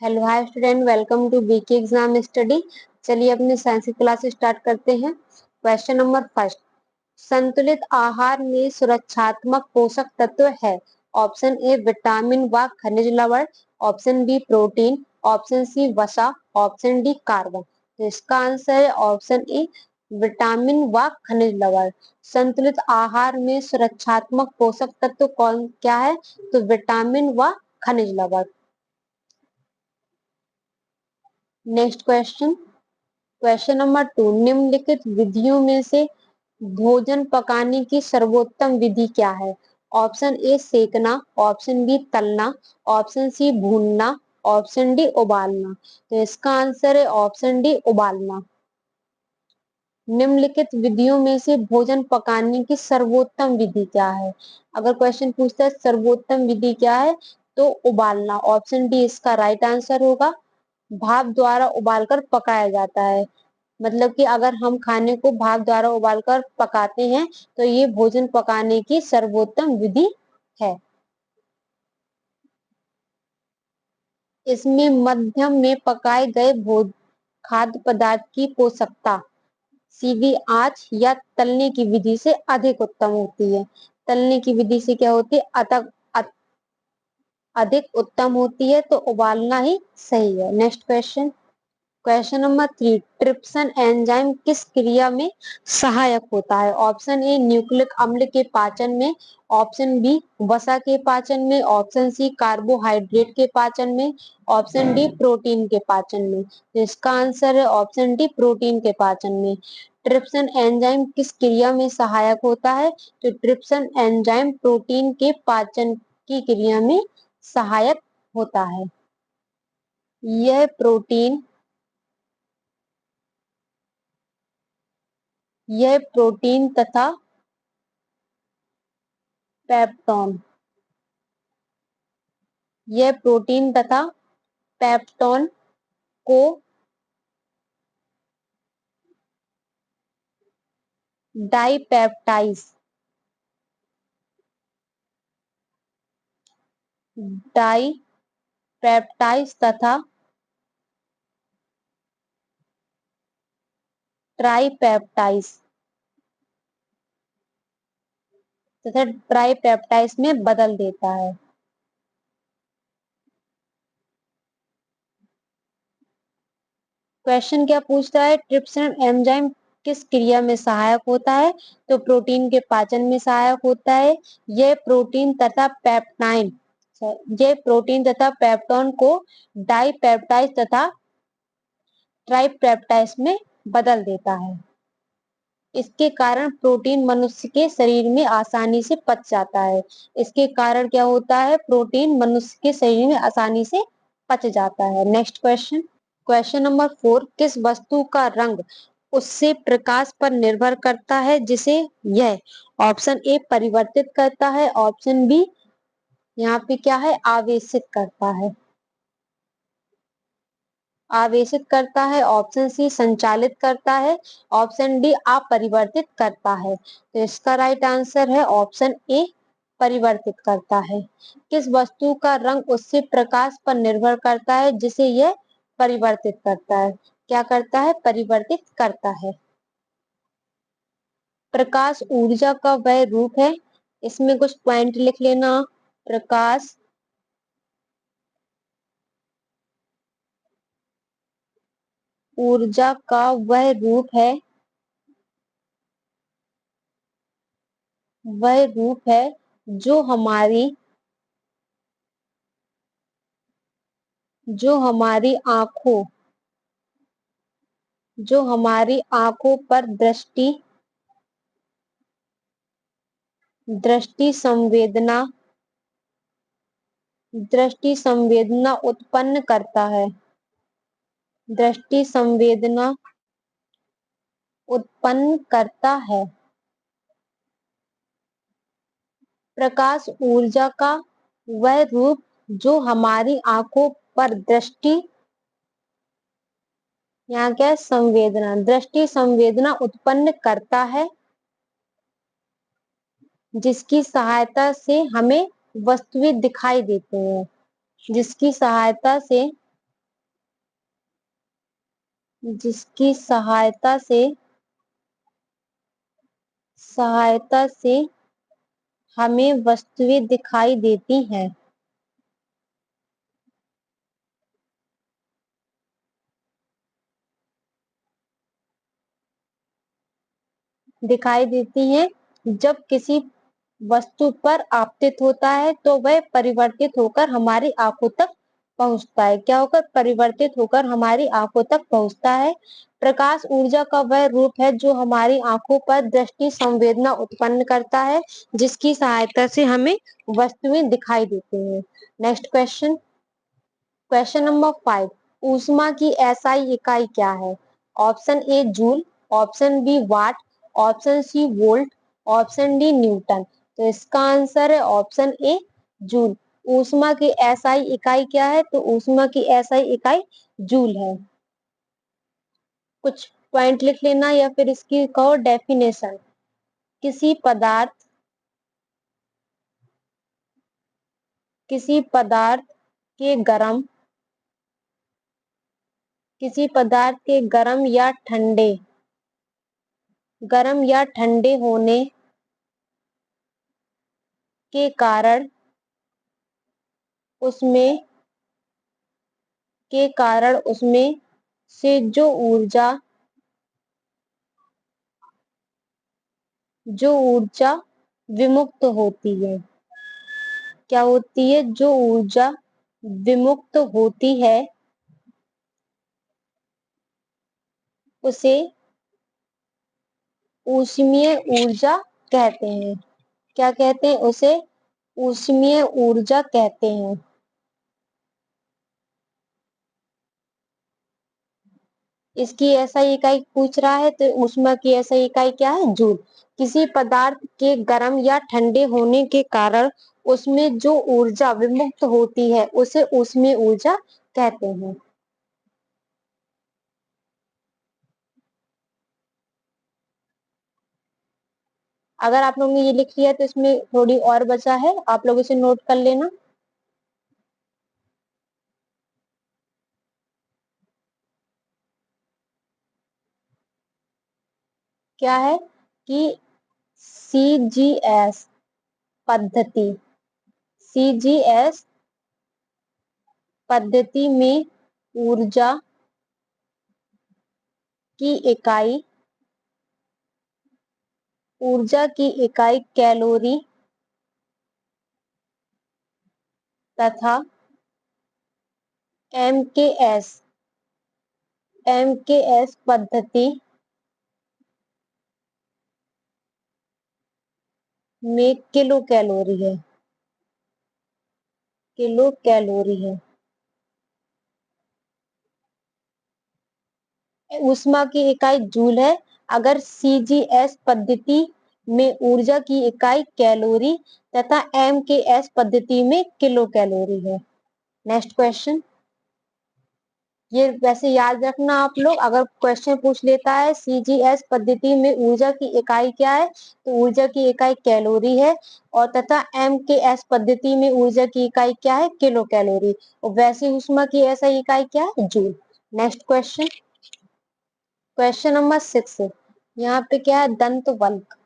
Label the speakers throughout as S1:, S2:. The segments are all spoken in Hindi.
S1: Hello hi student, welcome to BK exam study. चलिए अपने साइंस की क्लास स्टार्ट करते हैं। क्वेश्चन नंबर फर्स्ट, संतुलित आहार में सुरक्षात्मक पोषक तत्व है। ऑप्शन ए विटामिन व खनिज लवण, option B protein, option C वसा, ऑप्शन डी कार्बन। तो इसका आंसर है ऑप्शन ए विटामिन व खनिज लवण। संतुलित आहार में सुरक्षात्मक पोषक तत्व कौन क्या है? तो विटामिन व खनिज लवण। नेक्स्ट क्वेश्चन, क्वेश्चन नंबर 2, निम्नलिखित विधियों में से भोजन पकाने की सर्वोत्तम विधि क्या है? ऑप्शन ए सेकना, ऑप्शन बी तलना, ऑप्शन सी भूनना, ऑप्शन डी उबालना। तो इसका आंसर है ऑप्शन डी उबालना। निम्नलिखित विधियों में से भोजन पकाने की सर्वोत्तम विधि क्या है? अगर क्वेश्चन पूछता है सर्वोत्तम विधि क्या है, तो उबालना। ऑप्शन डी इसका राइट आंसर होगा। भाप द्वारा उबालकर पकाया जाता है। मतलब कि अगर हम खाने को भाप द्वारा उबालकर पकाते हैं तो ये भोजन पकाने की सर्वोत्तम विधि है। इसमें मध्यम में पकाए गए भोज खाद्य पदार्थ की पोषकता सीधी आंच या तलने की विधि से अधिक उत्तम होती है। तलने की विधि से क्या होती है? अधिक उत्तम होती है, तो उबालना ही सही है। Next question, question number 3, trypsin enzyme किस क्रिया में सहायक होता है? ऑप्शन ए न्यूक्लिक अम्ल के पाचन में, ऑप्शन बी वसा के पाचन में, ऑप्शन सी कार्बोहाइड्रेट के पाचन में, ऑप्शन डी प्रोटीन के पाचन में। तो इसका आंसर है ऑप्शन डी प्रोटीन के पाचन में। ट्रिप्सिन एंजाइम किस क्रिया में सहायक होता है? तो ट्रिप्सिन एंजाइम प्रोटीन के पाचन की क्रिया में सहायक होता है। यह प्रोटीन तथा पेप्टोन यह प्रोटीन तथा पेप्टोन को डाइपेप्टाइज डाइपेप्टाइज तथा ट्राइपेप्टाइज ट्राइपेप्टाइज में बदल देता है। क्वेश्चन क्या पूछता है? ट्रिप्सिन एंजाइम किस क्रिया में सहायक होता है? तो प्रोटीन के पाचन में सहायक होता है। यह प्रोटीन तथा पेप्टोन को डाइपेप्टाइज तथा ट्राइपेप्टाइज में बदल देता है। इसके कारण प्रोटीन मनुष्य के शरीर में आसानी से पच जाता है। इसके कारण क्या होता है? प्रोटीन मनुष्य के शरीर में आसानी से पच जाता है। नेक्स्ट क्वेश्चन, क्वेश्चन नंबर 4, किस वस्तु का रंग उससे प्रकाश पर निर्भर करता है जिसे यह ऑप्शन ए परिवर्तित करता है, ऑप्शन बी यहाँ पे क्या है आवेशित करता है, ऑप्शन सी संचालित करता है, ऑप्शन डी अपरिवर्तित करता है। तो इसका राइट आंसर है ऑप्शन ए परिवर्तित करता है। किस वस्तु का रंग उससे प्रकाश पर निर्भर करता है जिसे यह परिवर्तित करता है? क्या करता है? परिवर्तित करता है। प्रकाश ऊर्जा का वह रूप है, इसमें कुछ पॉइंट लिख लेना। प्रकाश ऊर्जा का वह रूप है जो हमारी जो हमारी आंखों पर दृष्टि संवेदना उत्पन्न करता है। दृष्टि संवेदना उत्पन्न करता है। प्रकाश ऊर्जा का वह रूप जो हमारी आंखों पर यहाँ क्या है? दृष्टि संवेदना उत्पन्न करता है, जिसकी सहायता से हमें वस्तुएं दिखाई देती हैं। जिसकी सहायता से जिसकी सहायता से हमें वस्तुएं दिखाई देती हैं। दिखाई देती हैं जब किसी वस्तु पर आपतित होता है तो वह परिवर्तित होकर हमारी आंखों तक पहुंचता है। क्या होकर परिवर्तित होकर हमारी आंखों तक पहुंचता है। प्रकाश ऊर्जा का वह रूप है जो हमारी आंखों पर दृष्टि संवेदना उत्पन्न करता है, जिसकी सहायता से हमें वस्तुएं दिखाई देती हैं। नेक्स्ट क्वेश्चन, क्वेश्चन नंबर 5, ऊष्मा की एसआई इकाई क्या है। Option A joule, option B watt, option C volt, option D newton. तो इसका आंसर है ऑप्शन ए जूल। ऊष्मा की एसआई इकाई क्या है, तो ऊष्मा की एसआई इकाई जूल है। कुछ पॉइंट लिख लेना या फिर इसकी कहो डेफिनेशन। किसी पदार्थ किसी पदार्थ के गरम किसी पदार्थ के गरम या ठंडे होने के कारण उसमें उसमें से जो ऊर्जा विमुक्त होती है। क्या होती है, जो ऊर्जा विमुक्त होती है उसे ऊष्मीय ऊर्जा कहते हैं। क्या कहते हैं उसे, ऊष्मीय ऊर्जा कहते हैं। इसकी एसआई इकाई पूछ रहा है तो ऊष्मा की एसआई इकाई क्या है, जूल। किसी पदार्थ के गर्म या ठंडे होने के कारण उसमें जो ऊर्जा विमुक्त होती है उसे ऊष्मीय ऊर्जा कहते हैं। अगर आप लोगों ने ये लिख लिया तो इसमें थोड़ी और बचा है, आप लोग इसे नोट कर लेना। क्या है कि सीजीएस पद्धति सीजीएस पद्धति में ऊर्जा की इकाई कैलोरी तथा एमकेएस एमकेएस पद्धति में किलो कैलोरी है। ऊष्मा की इकाई जूल है। अगर सीजीएस पद्धति में ऊर्जा की इकाई कैलोरी तथा एमकेएस पद्धति में किलो कैलोरी है। नेक्स्ट क्वेश्चन, ये वैसे याद रखना आप लोग, अगर क्वेश्चन पूछ लेता है सीजीएस पद्धति में ऊर्जा की इकाई क्या है, तो ऊर्जा की इकाई कैलोरी है। और तथा एमकेएस पद्धति में ऊर्जा की इकाई क्या है, किलो कैलोरी। और वैसे ऊष्मा की ऐसा इकाई क्या है, joule. Next question, question number 6, यहाँ पे क्या है, दंत वल्क।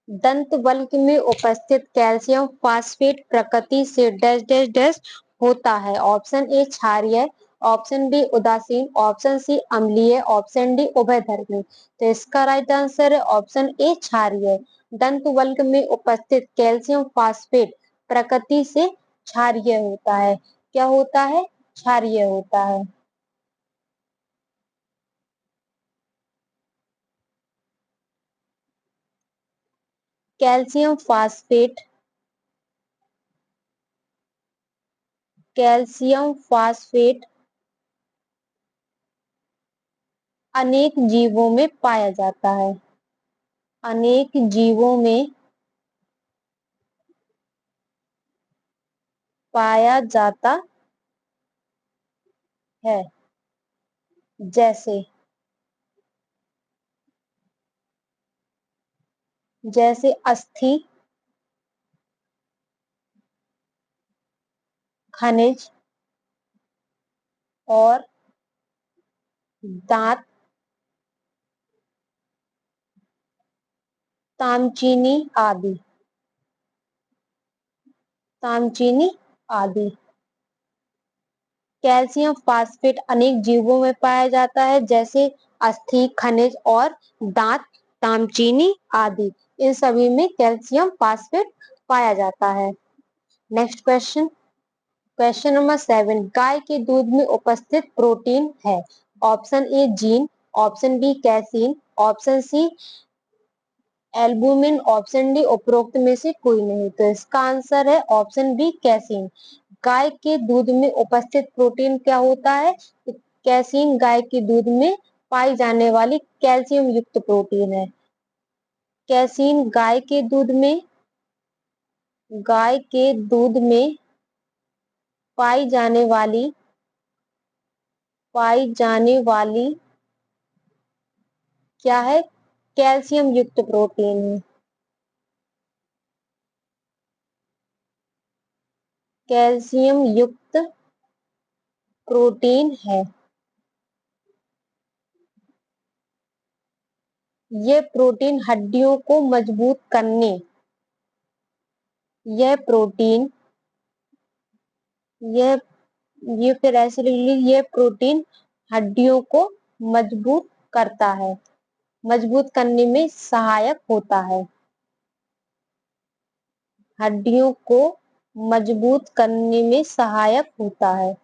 S1: दंत वल्क में उपस्थित कैल्शियम फास्फेट प्रकृति से डैश डैश डैश होता है। ऑप्शन ए क्षारीय, ऑप्शन बी उदासीन, ऑप्शन सी अम्लीय, ऑप्शन डी उभयधर्मी। तो इसका राइट आंसर है ऑप्शन ए क्षारीय। दंत वल्क में उपस्थित कैल्शियम फास्फेट प्रकृति से क्षारीय होता है। क्या होता है, क्षारीय होता है। कैल्शियम फास्फेट कैल्शियम फास्फेट अनेक जीवों में पाया जाता है। अनेक जीवों में पाया जाता है। जैसे जैसे अस्थि, खनिज, और दांत तामचीनी आदि, तामचीनी आदि। कैल्शियम फास्फेट अनेक जीवों में पाया जाता है, जैसे अस्थि, खनिज और दांत तामचीनी आदि। इन सभी में कैल्शियम फास्फेट पाया जाता है। नेक्स्ट क्वेश्चन, क्वेश्चन नंबर 7, गाय के दूध में उपस्थित प्रोटीन है। Option A gene, option B casein, option C albumin, option D उपरोक्त में से कोई नहीं। तो इसका आंसर है ऑप्शन बी कैसीन। गाय के दूध में उपस्थित प्रोटीन क्या होता है? तो कैसीन गाय के दूध में पाई जाने वाली कैल्शियम युक्त प्रोटीन है। कैसीन गाय के दूध में पाई जाने वाली क्या है? कैल्शियम युक्त प्रोटीन है। कैल्शियम युक्त प्रोटीन है। यह प्रोटीन हड्डियों को मजबूत करने यह प्रोटीन यह ये फिर ऐसे लिख लीजिए, यह प्रोटीन हड्डियों को मजबूत करता है, मजबूत करने में सहायक होता है। हड्डियों को मजबूत करने में सहायक होता है।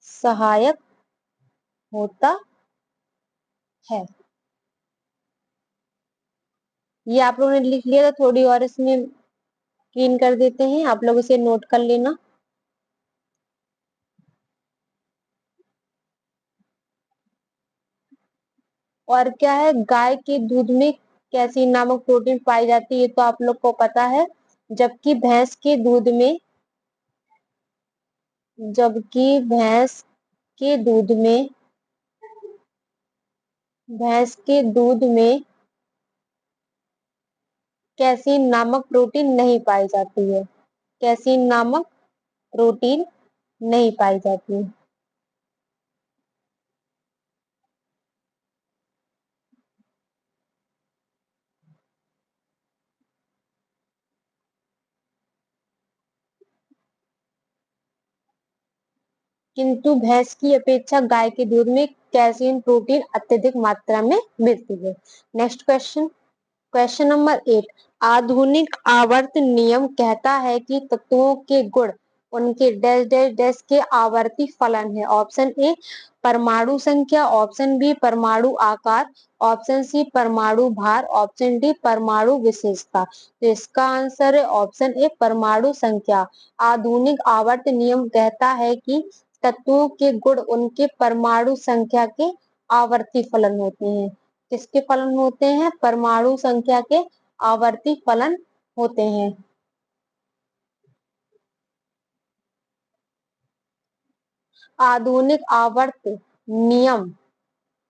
S1: सहायक होता है। ये आप लोगों ने लिख लिया, तो थोड़ी और इसमें क्लीन कर देते हैं, आप लोग इसे नोट कर लेना। और क्या है, गाय के दूध में कैसीन नामक प्रोटीन पाई जाती है, ये तो आप लोग को पता है। जबकि भैंस के दूध में जबकि भैंस के दूध में कैसीन नामक प्रोटीन नहीं पाई जाती है। कैसीन नामक प्रोटीन नहीं पाई जाती। किंतु भैंस की अपेक्षा गाय के दूध में कैसीन प्रोटीन अत्यधिक मात्रा में मिलती है। नेक्स्ट क्वेश्चन, क्वेश्चन नंबर 8, आधुनिक आवर्त नियम कहता है कि तत्वों के गुण उनके डैश डैश डैश के आवर्ती फलन है। ऑप्शन ए परमाणु संख्या, ऑप्शन बी परमाणु आकार, ऑप्शन सी परमाणु भार, ऑप्शन डी परमाणु विशेषता। तो इसका आंसर है ऑप्शन ए परमाणु संख्या। आधुनिक आवर्त नियम कहता है कि तत्वों के गुण उनके परमाणु संख्या के आवर्ती फलन होते हैं। किसके फलन होते हैं? परमाणु संख्या के आवर्ती फलन होते हैं। आधुनिक आवर्त नियम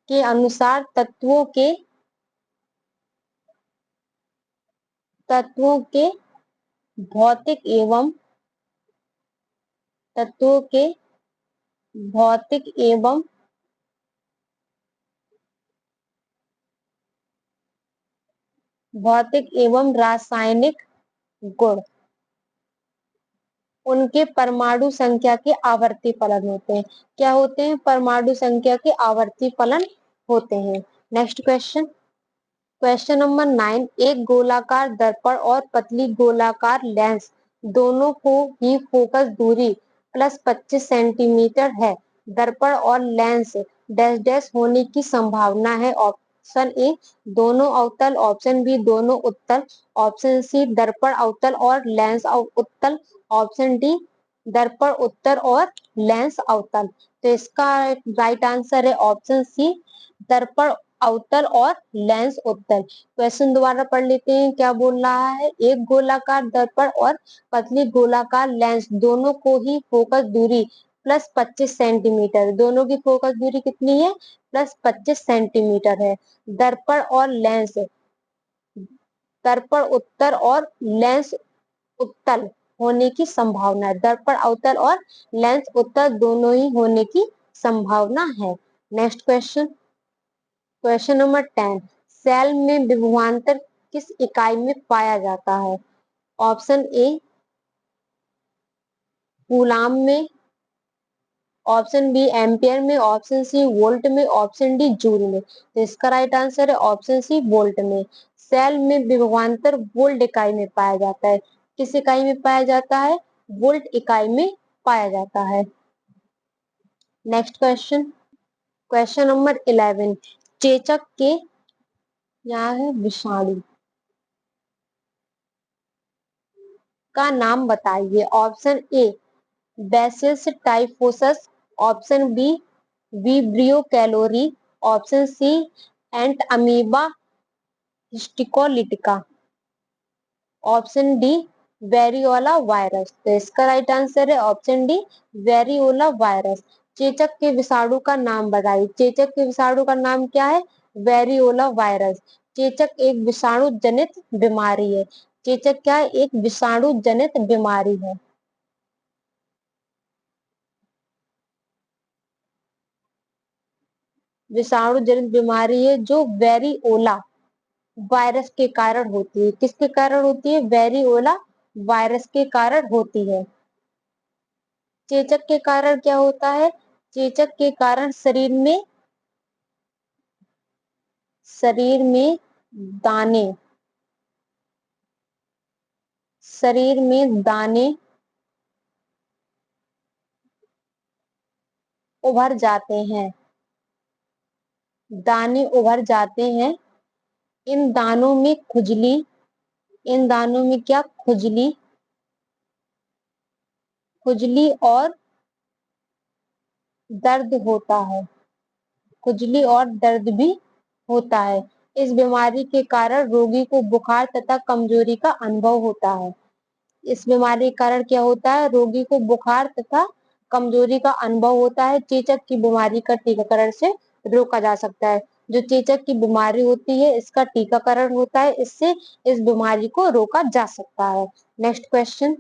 S1: के अनुसार तत्वों के भौतिक एवं तत्वों के भौतिक एवं रासायनिक गुण उनके परमाणु संख्या के आवर्ती फलन होते हैं। क्या होते हैं? परमाणु संख्या के आवर्ती फलन होते हैं। नेक्स्ट क्वेश्चन, क्वेश्चन नंबर 9, एक गोलाकार दर्पण और पतली गोलाकार लेंस दोनों को ही फोकस दूरी +25 सेंटीमीटर है। दर्पण और लेंस डैश डैश होने की संभावना है। ऑप्शन ए दोनों अवतल, ऑप्शन बी दोनों उत्तल, ऑप्शन सी दर्पण अवतल और लेंस उत्तल, ऑप्शन डी दर्पण उत्तल और लेंस अवतल। तो इसका राइट आंसर है ऑप्शन सी दर्पण अवतल और लेंस उत्तल। क्वेश्चन दोबारा पढ़ लेते हैं, क्या बोल रहा है? एक गोलाकार दर्पण और पतली गोलाकार लेंस दोनों को ही फोकस दूरी +25 सेंटीमीटर, दोनों की फोकस दूरी कितनी है? +25 सेंटीमीटर है। दर्पण और लेंस दर्पण उत्तर और लेंस उत्तल होने की संभावना है। दर्पण अवतल और लेंस उत्तल दोनों ही होने की संभावना है। Next question, question number 10, cell में विभवांतर किस इकाई में पाया जाता है? ऑप्शन ए कूलाम में, ऑप्शन बी एम्पियर में, ऑप्शन सी वोल्ट में, ऑप्शन डी जूल में। तो इसका राइट आंसर है ऑप्शन सी वोल्ट में। सेल में विभवांतर वोल्ट इकाई में पाया जाता है। किस इकाई में पाया जाता है? वोल्ट इकाई में पाया जाता है। नेक्स्ट क्वेश्चन, क्वेश्चन नंबर 11, चेचक के, यहाँ है विषाणु का नाम बताइए। Option A bacillus typhosus, option B vibrio cholerae, option C entamoeba histolytica, option D variola virus. तो इसका राइट आंसर है ऑप्शन डी वेरियोला वायरस। चेचक के विषाणु का नाम बताइए। चेचक के विषाणु का नाम क्या है? Variola virus. चेचक एक विषाणु जनित बीमारी है। चेचक क्या है? एक विषाणु जनित बीमारी है। विषाणु जनित बीमारी है जो वेरियोला वायरस के कारण होती है। किसके कारण होती है? वेरियोला वायरस के कारण होती है। चेचक के कारण क्या होता है? चेचक के कारण शरीर में दाने, शरीर में दाने उभर जाते हैं। दाने उभर जाते हैं। इन दानों में खुजली, इन दानों में क्या? खुजली, खुजली और दर्द होता है। खुजली और दर्द भी होता है। इस बीमारी के कारण रोगी को बुखार तथा कमजोरी का अनुभव होता है। इस बीमारी के कारण क्या होता है? रोगी को बुखार तथा कमजोरी का अनुभव होता है। चेचक की बीमारी का टीकाकरण से रोका जा सकता है। जो चेचक की बीमारी होती है इसका टीकाकरण होता है, इससे इस बीमारी को रोका जा सकता है। नेक्स्ट क्वेश्चन,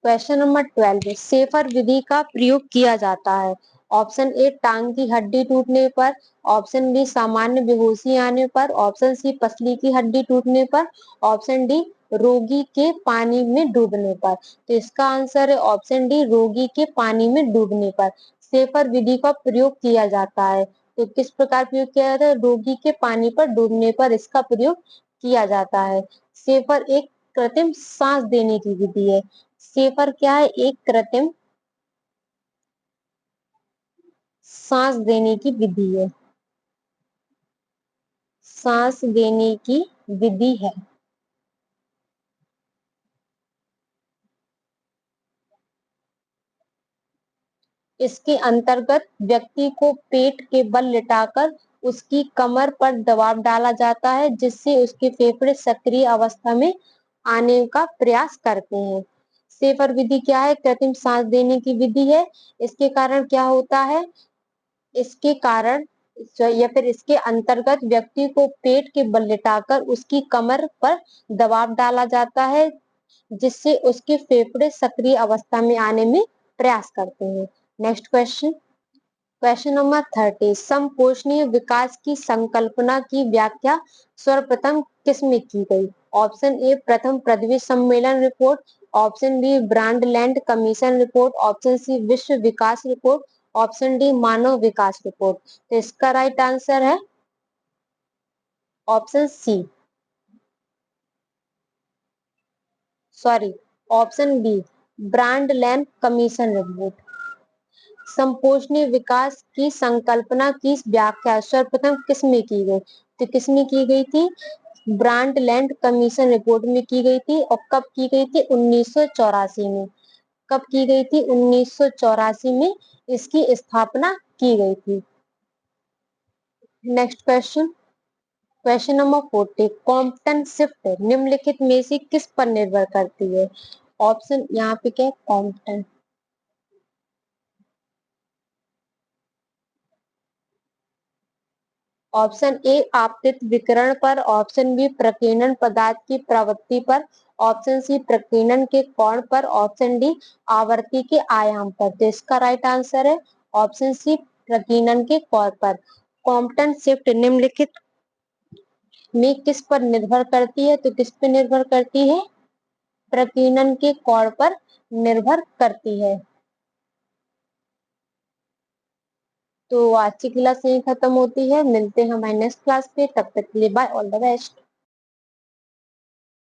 S1: क्वेश्चन नंबर 12, सेफर विधि का प्रयोग किया जाता है। ऑप्शन ए टांग की हड्डी टूटने पर, ऑप्शन बी सामान्य बेहोशी आने पर, ऑप्शन सी पसली की हड्डी टूटने पर, ऑप्शन डी रोगी के पानी में डूबने पर। तो इसका आंसर है ऑप्शन डी रोगी के पानी में डूबने पर सेफर विधि का प्रयोग किया जाता है। तो किस प्रकार प्रयोग किया जाता है? रोगी के पानी पर डूबने पर इसका प्रयोग किया जाता है। सेफर एक कृत्रिम सांस देने की विधि है। सेफर क्या है? एक कृत्रिम सांस देने की विधि है। सांस देने की विधि है। इसके अंतर्गत व्यक्ति को पेट के बल लिटाकर उसकी कमर पर दबाव डाला जाता है, जिससे उसके फेफड़े सक्रिय अवस्था में आने का प्रयास करते हैं। सेफर विधि क्या है? कृत्रिम सांस देने की विधि है। इसके कारण क्या होता है? इसके कारण या फिर इसके अंतर्गत व्यक्ति को पेट के बल लिटाकर उसकी कमर पर दबाव डाला जाता है, जिससे उसके फेफड़े सक्रिय अवस्था में आने में प्रयास करते हैं। नेक्स्ट क्वेश्चन, क्वेश्चन नंबर 30, समपोषणीय विकास की संकल्पना की व्याख्या सर्वप्रथम किसमें की गई? ऑप्शन ए प्रथम पृथ्वी सम्मेलन report, option B Brundtland commission report, option C विश्व विकास रिपोर्ट, ऑप्शन डी मानव विकास रिपोर्ट। तो इसका राइट आंसर है option C, sorry, option B Brundtland commission report. संपोषणीय विकास की संकल्पना की व्याख्या सर्वप्रथम किसमें की गई? तो किसमें की गई थी? ब्रांडलैंड कमीशन रिपोर्ट में की गई थी। और कब की गई थी? 1984 में। कब की गई थी? 1984 में इसकी स्थापना की गई थी। Next question, question number 40, Compton shift निम्नलिखित में से किस पर निर्भर करती है? ऑप्शन यहाँ पे क्या है? कॉम्पटन, ऑप्शन ए आपतित विकिरण पर, ऑप्शन बी प्रकीर्णन पदार्थ की प्रवृत्ति पर, ऑप्शन सी प्रकीर्णन के कोण पर, ऑप्शन डी आवर्ती के आयाम पर। तो इसका राइट आंसर है ऑप्शन सी प्रकीर्णन के कोण पर। कॉम्पटन शिफ्ट निम्नलिखित में किस पर निर्भर करती है? तो किस पर निर्भर करती है? प्रकीर्णन के कोण पर निर्भर करती है। तो आज की क्लास यही खत्म होती है, मिलते हैं हमारे नेक्स्ट क्लास पे, तब तक के लिए बाय, ऑल द बेस्ट।